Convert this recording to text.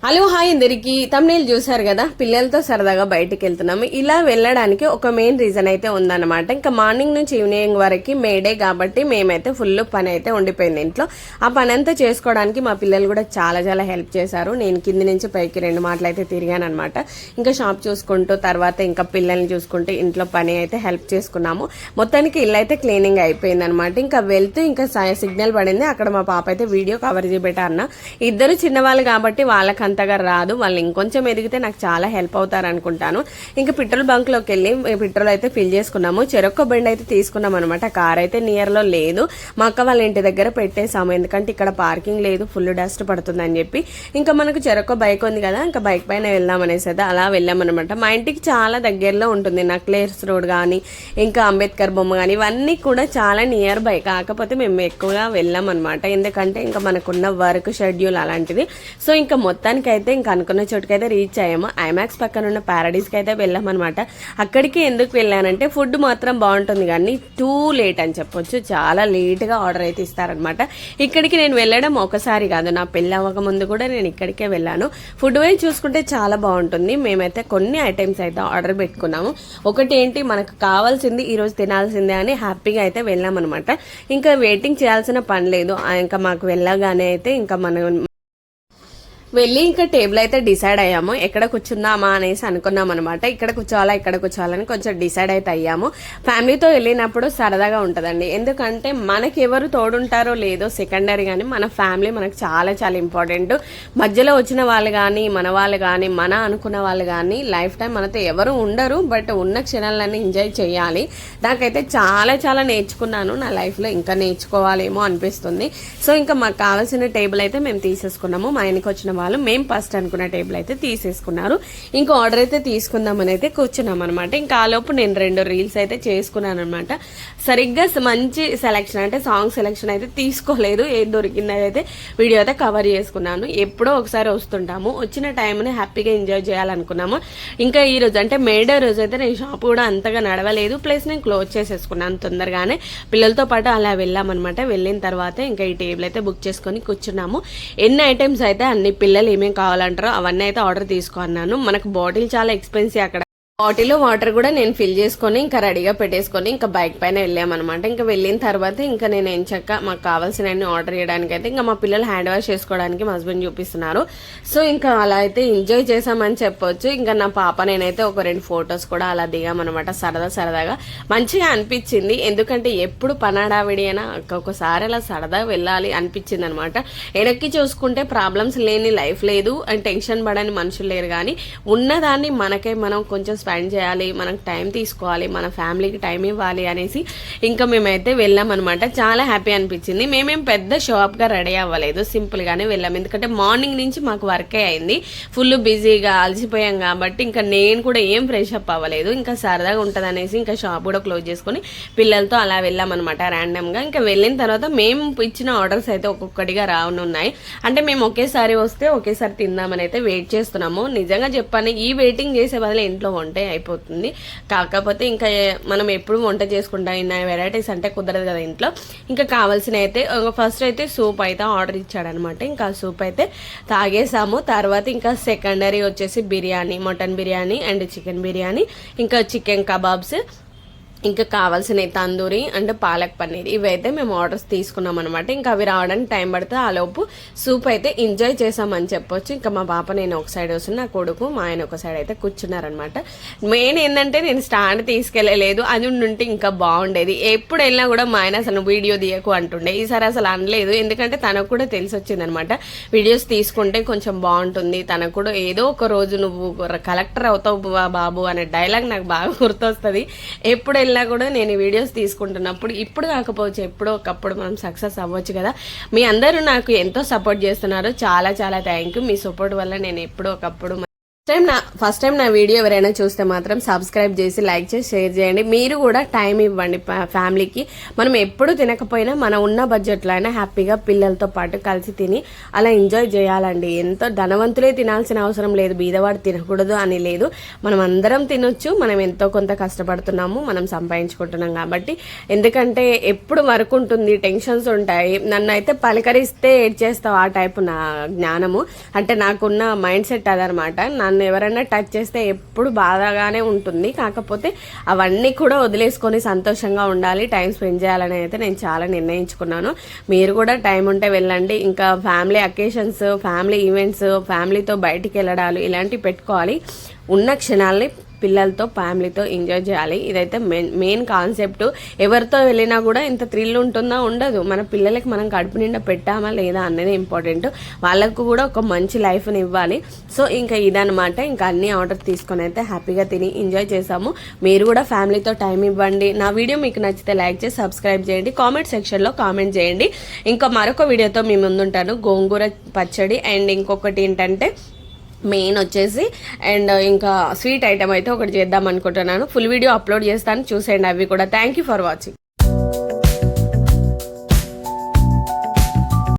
Hello hi అందరికి thumbnail చూసారు కదా, పిల్లలతో సరదాగా బయటికి వెళ్తున్నాము. ఇలా వెళ్ళడానికి ఒక మెయిన్ రీజన్ అయితే ఉందన్నమాట. ఇంకా మార్నింగ్ నుంచి ఈవినింగ్ వరకు మేడే కాబట్టి మేమైతే ఫుల్ పని అయితే ఉండిపోయింది ఇంట్లో. ఆ పని అంతా చేసుకోవడానికి మా పిల్లలు కూడా చాలా చాలా హెల్ప్ చేశారు. నేను కింది నుంచి పైకి 2 మాటలు అయితే తిరిగాను అనమాట. ఇంకా షాప్ చూసుకుంటూ తర్వాత ఇంకా పిల్లల్ని చూసుకుంటూ ఇంట్లో పని అయితే హెల్ప్ చేసుకున్నాము. మొత్తానికి ఇల్లు అయితే క్లీనింగ్ అయిపోయింది అనమాట. ఇంకా వెళ్తూ ఇంకా సిగ్నల్ పడింది. అక్కడ మా పాప అయితే వీడియో కవర్ చేయబెట్టా అన్న. ఇద్దరు చిన్నవాళ్ళు కాబట్టి వాళ్ళకి అంతగా రాదు. వాళ్ళు ఇంకొంచెం ఎదిగితే నాకు చాలా హెల్ప్ అవుతారు అనుకుంటాను. ఇంకా పెట్రోల్ బంక్ లోకి వెళ్ళి పెట్రోల్ అయితే ఫిల్ చేసుకున్నాము. చెరొక్క బండి అయితే తీసుకున్నాం అనమాట. కార్ అయితే నియర్ లో లేదు. మా అక్క వాళ్ళ ఇంటి దగ్గర పెట్టేసాము. ఎందుకంటే ఇక్కడ పార్కింగ్ లేదు, ఫుల్ డస్ట్ పడుతుంది అని చెప్పి. ఇంకా మనకు చెరొక్క బైక్ ఉంది కదా, ఇంకా బైక్ పైన వెళ్దాం అనేసి అయితే అలా వెళ్ళామన్నమాట. మా ఇంటికి చాలా దగ్గరలో ఉంటుంది. నక్లేర్స్ రోడ్ కానీ ఇంకా అంబేద్కర్ బొమ్మ కానీ ఇవన్నీ కూడా చాలా నియర్ బై. కాకపోతే మేము ఎక్కువగా వెళ్ళాం అనమాట. ఎందుకంటే ఇంకా మనకున్న వర్క్ షెడ్యూల్ అలాంటిది. సో ఇంకా మొత్తానికి అయితే ఇంకా అనుకున్న చోటుకైతే రీచ్ అయ్యాము. ఐమాక్స్ పక్కన ఉన్న ప్యారడైస్కి అయితే వెళ్ళామన్నమాట. అక్కడికి ఎందుకు వెళ్ళానంటే ఫుడ్ మాత్రం బాగుంటుంది కానీ టూ లేట్ అని చెప్పొచ్చు. చాలా లేట్గా ఆర్డర్ అయితే ఇస్తారనమాట. ఇక్కడికి నేను వెళ్ళడం ఒకసారి కాదు, నా పెళ్ళి అవ్వక ముందు కూడా నేను ఇక్కడికే వెళ్ళాను. ఫుడ్ వైజ్ చూసుకుంటే చాలా బాగుంటుంది. మేమైతే కొన్ని ఐటమ్స్ అయితే ఆర్డర్ పెట్టుకున్నాము. ఒకటి ఏంటి, మనకు కావాల్సింది ఈరోజు తినాల్సిందే అని హ్యాపీగా అయితే వెళ్ళామన్నమాట. ఇంకా వెయిటింగ్ చేయాల్సిన పని లేదు. ఇంకా మాకు వెళ్ళగానే అయితే ఇంకా మనం వెళ్ళి ఇంకా టేబుల్ అయితే డిసైడ్ అయ్యాము. ఎక్కడ కూర్చుందామా అనేసి అనుకున్నాం అనమాట. ఇక్కడ కూర్చోవాలని కొంచెం డిసైడ్ అయితే అయ్యాము. ఫ్యామిలీతో వెళ్ళినప్పుడు సరదాగా ఉంటుందండి. ఎందుకంటే మనకి ఎవరు తోడుంటారో లేదో సెకండరీ, కానీ మన ఫ్యామిలీ మనకు చాలా చాలా ఇంపార్టెంట్. మధ్యలో వచ్చిన వాళ్ళు కానీ మన అనుకున్న వాళ్ళు కానీ లైఫ్ టైం మనతో ఎవరు ఉండరు. బట్ ఉన్న క్షణాలన్నీ ఎంజాయ్ చేయాలి. నాకైతే చాలా చాలా నేర్చుకున్నాను. నా లైఫ్లో ఇంకా నేర్చుకోవాలేమో అనిపిస్తుంది. సో ఇంకా మాకు కావాల్సిన టేబుల్ అయితే మేము తీసేసుకున్నాము. మా ఆయనకి వచ్చిన వాళ్ళు మేము ఫస్ట్ అనుకున్న టేబుల్ అయితే తీసేసుకున్నారు. ఇంకా ఆర్డర్ అయితే తీసుకుందామని అయితే కూర్చున్నాం అనమాట. ఇంకా ఆలోపు నేను 2 రీల్స్ అయితే చేసుకున్నాను అనమాట. సరిగ్గా మంచి సెలెక్షన్ అంటే సాంగ్ సెలెక్షన్ అయితే తీసుకోలేదు. ఏది దొరికింది అయితే వీడియో అయితే కవర్ చేసుకున్నాను. ఎప్పుడో ఒకసారి వస్తుంటాము, వచ్చిన టైంని హ్యాపీగా ఎంజాయ్ చేయాలనుకున్నాము. ఇంకా ఈ రోజు అంటే మేడే రోజు అయితే నేను షాప్ కూడా అంతగా నడవలేదు. ప్లస్ నేను క్లోజ్ చేసేసుకున్నాను తొందరగానే. పిల్లలతో పాటు అలా వెళ్ళామన్నమాట. వెళ్ళిన తర్వాత ఇంకా ఈ టేబుల్ అయితే బుక్ చేసుకొని కూర్చున్నాము. ఎన్ని ఐటమ్స్ అయితే అన్ని పిల్లలు ఏమేమి కావాలంటారో అవన్నీ అయితే ఆర్డర్ తీసుకున్నాను. మనకు బాటిల్ చాలా ఎక్స్పెన్సివ్. అక్కడ బాటిల్లో వాటర్ కూడా నేను ఫిల్ చేసుకొని ఇంకా రెడీగా పెట్టేసుకొని ఇంకా బైక్ పైన వెళ్ళామన్నమాట. ఇంకా వెళ్ళిన తర్వాత ఇంకా నేను ఎంచక్క మాకు కావాల్సినవన్నీ ఆర్డర్ చేయడానికి అయితే ఇంకా మా పిల్లలు హ్యాండ్ వాష్ చేసుకోవడానికి మా హస్బెండ్ చూపిస్తున్నారు. సో ఇంకా అలా అయితే ఎంజాయ్ చేసామని చెప్పొచ్చు. ఇంకా నా పాప నేనైతే ఒక 2 ఫొటోస్ కూడా అలా దిగామన్నమాట. సరదాగా మంచిగా అనిపించింది. ఎందుకంటే ఎప్పుడు పనాడావిడి అయినా ఒక్కొక్కసారి అలా సరదాగా వెళ్ళాలి అనిపించింది అనమాట. వెనక్కి చూసుకుంటే ప్రాబ్లమ్స్ లేని లైఫ్ లేదు, అండ్ టెన్షన్ పడని మనుషులు లేరు. కానీ ఉన్నదాన్ని మనకే మనం కొంచెం స్పెండ్ చేయాలి, మనకు టైం తీసుకోవాలి, మన ఫ్యామిలీకి టైం ఇవ్వాలి అనేసి ఇంకా మేమైతే వెళ్ళాం అనమాట. చాలా హ్యాపీ అనిపించింది. మేమేం పెద్ద షాప్గా రెడీ అవ్వలేదు, సింపుల్ గానే వెళ్ళాం. ఎందుకంటే మార్నింగ్ నుంచి మాకు వర్కే అయింది. ఫుల్ బిజీగా అలసిపోయాం కాబట్టి ఇంకా నేను కూడా ఏం ఫ్రెష్ అప్ అవ్వలేదు. ఇంకా సరదాగా ఉంటుంది అనేసి ఇంకా షాప్ కూడా క్లోజ్ చేసుకుని పిల్లలతో అలా వెళ్ళాం అనమాట ర్యాండమ్ గా. ఇంకా వెళ్ళిన తర్వాత మేము ఇచ్చిన ఆర్డర్స్ అయితే ఒక్కొక్కటిగా రానున్నాయి. అంటే మేము ఒకేసారి వస్తే ఒకేసారి తిందామని అయితే వెయిట్ చేస్తున్నాము. నిజంగా చెప్పాను, ఈ వెయిటింగ్ చేసే బదులు ఇంట్లో వంట అయిపోతుంది. కాకపోతే ఇంకా మనం ఎప్పుడు వంట చేసుకుంటాం, ఇన్న వెరైటీస్ అంటే కుదరదు కదా ఇంట్లో. ఇంకా కావాల్సిన అయితే ఫస్ట్ అయితే సూప్ అయితే ఆర్డర్ ఇచ్చాడనమాట. ఇంకా సూప్ అయితే తాగేసాము. తర్వాత ఇంకా సెకండరీ వచ్చేసి biryani, mutton biryani and chicken biryani, ఇంకా చికెన్ కబాబ్స్, ఇంకా కావాల్సిన తందూరి అండ్ పాలక్ పన్నీర్, ఇవైతే మేము ఆర్డర్స్ తీసుకున్నాం అనమాట. ఇంకా అవి రావడానికి టైం పడితే ఆలోపు సూప్ అయితే ఎంజాయ్ చేసామని చెప్పొచ్చు. ఇంకా మా పాప నేను ఒక సైడ్ వస్తున్నా, నా కొడుకు మా ఆయన ఒక సైడ్ అయితే కూర్చున్నారనమాట. మెయిన్ ఏంటంటే నేను స్టాండ్ తీసుకెళ్ళలేదు, అది ఉంటే ఇంకా బాగుండేది. ఎప్పుడు వెళ్ళినా కూడా మా ఆయన అసలు వీడియో తీయకు అంటుండే. ఈసారి అసలు అనలేదు, ఎందుకంటే తనకు కూడా తెలిసి వచ్చింది అనమాట. వీడియోస్ తీసుకుంటే కొంచెం బాగుంటుంది, తనకు కూడా ఏదో ఒక రోజు నువ్వు కలెక్టర్ అవుతావు బాబు అనే డైలాగ్ నాకు బాగా గుర్తొస్తుంది. ఎప్పుడు వెళ్ళినా కూడా నేను వీడియోస్ తీసుకుంటున్నప్పుడు ఇప్పుడు కాకపోవచ్చు ఎప్పుడో ఒకప్పుడు మనం సక్సెస్ అవ్వచ్చు కదా. మీ అందరూ నాకు ఎంతో సపోర్ట్ చేస్తున్నారు. చాలా చాలా థ్యాంక్ యూ. మీ సపోర్ట్ వల్ల నేను ఎప్పుడో ఒకప్పుడు ఫస్ట్ టైం నా వీడియో ఎవరైనా చూస్తే మాత్రం సబ్స్క్రైబ్ చేసి లైక్ చేసి షేర్ చేయండి. మీరు కూడా టైం ఇవ్వండి ఫ్యామిలీకి. మనం ఎప్పుడు తినకపోయినా మనం ఉన్న బడ్జెట్లో అయినా హ్యాపీగా పిల్లలతో పాటు కలిసి తిని అలా ఎంజాయ్ చేయాలండి. ఎంతో ధనవంతులే తినాల్సిన అవసరం లేదు, బీదవాడు తినకూడదు అని లేదు. మనం అందరం తినొచ్చు. మనం ఎంతో కొంత కష్టపడుతున్నాము, మనం సంపాదించుకుంటున్నాం కాబట్టి. ఎందుకంటే ఎప్పుడు వర్క్ ఉంటుంది, టెన్షన్స్ ఉంటాయి. నన్ను అయితే పలకరిస్తే ఏడ్చేస్తావు ఆ టైపు నా జ్ఞానము, అంటే నాకున్న మైండ్ సెట్ అదనమాట. నన్ను ఎవరైనా టచ్ చేస్తే ఎప్పుడు బాధగానే ఉంటుంది. కాకపోతే అవన్నీ కూడా వదిలేసుకొని సంతోషంగా ఉండాలి, టైం స్పెండ్ చేయాలని అయితే నేను చాలా నిర్ణయించుకున్నాను. మీరు కూడా టైం ఉంటే వెళ్ళండి. ఇంకా ఫ్యామిలీ అకేషన్స్, ఫ్యామిలీ ఈవెంట్స్, ఫ్యామిలీతో బయటికి వెళ్ళడాలు ఇలాంటివి పెట్టుకోవాలి. ఉన్న క్షణాలని పిల్లలతో ఫ్యామిలీతో ఎంజాయ్ చేయాలి. ఇదైతే మెయిన్ కాన్సెప్ట్. ఎవరితో వెళ్ళినా కూడా ఇంత థ్రిల్ ఉంటుందా, ఉండదు. మన పిల్లలకి మనం కడుపు నిండా పెట్టామా లేదా అన్నది ఇంపార్టెంట్. వాళ్ళకు కూడా ఒక మంచి లైఫ్ని ఇవ్వాలి. సో ఇంకా ఇదనమాట. ఇంకా అన్ని ఆర్డర్ తీసుకొని అయితే హ్యాపీగా తిని ఎంజాయ్ చేసాము. మీరు కూడా ఫ్యామిలీతో టైం ఇవ్వండి. నా వీడియో మీకు నచ్చితే లైక్ చేసి సబ్స్క్రైబ్ చేయండి. కామెంట్ సెక్షన్లో కామెంట్ చేయండి. ఇంకా మరొక వీడియోతో మీ ముందుంటాను. గోంగూర పచ్చడి అండ్ ఇంకొకటి ఏంటంటే మెయిన్ వచ్చేసి అండ్ ఇంకా స్వీట్ ఐటమ్ అయితే ఒకటి చేద్దాం అనుకుంటున్నాను. ఫుల్ వీడియో అప్లోడ్ చేస్తాను, చూసేయండి అవి కూడా. Thank you for watching.